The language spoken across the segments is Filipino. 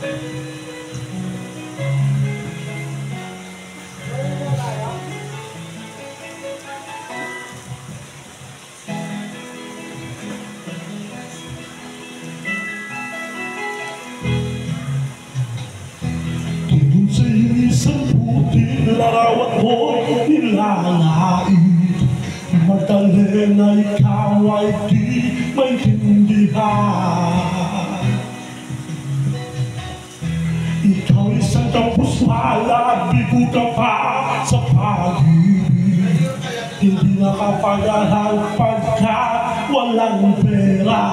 Tungkol sa isang puting larawan mo'y nilalait, madali na ikaw ay di maintindihan. Ikaw isang kapus-palad, bigo ka pa sa pag-ibig, hindi nakapag-aral pagkat walang pera.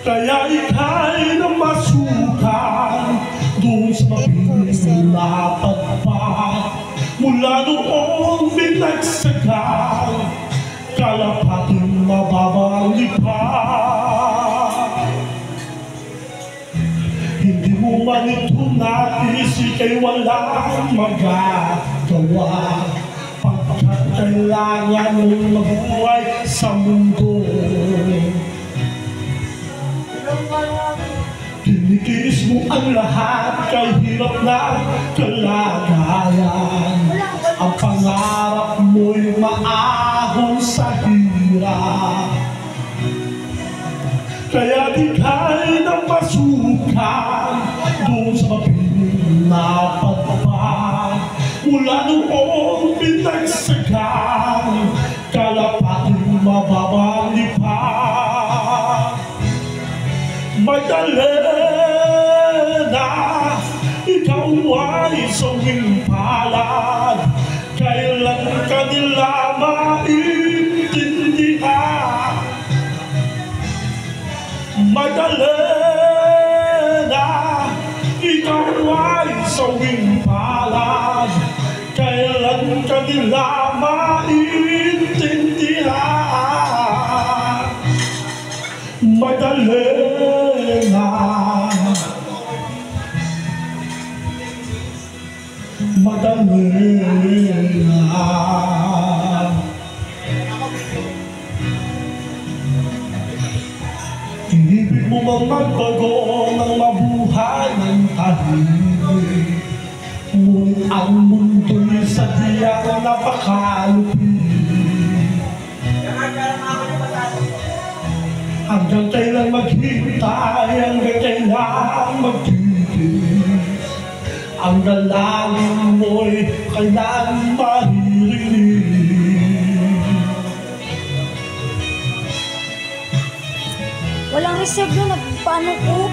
Kaya ika'y na masukan doon sa mapinapagpag mula noong binagsakan, kalapating mababang lipa. Hindi mo man ito nais, ika'y walang magagawa, pagkat kailangan mong mabuhay sa mundo. Tinitiis mo ang lahat kay hirap na kalagayan. Ang pangarap mo'y maahon sa hirap, kaya di ka'y napasukan doon sa mapinapagpag mula noong binagsakan, kalapating mababang lipa. Madali na ikaw ay sawing palad, kailan ka nila maintindihan. Madali na ikaw ay sawing palad, kailan ka nila maintindihan. Madali na, madali na. Inibig mo bang magbago ng mabuhay ng tahimik, ngunit ang mundo'y sadyang napakalupit. Hanggang kailan maghintay, hanggang kailan magtitis, ang dalangin mo'y kailan maririnig. Walang reserve na paano ko?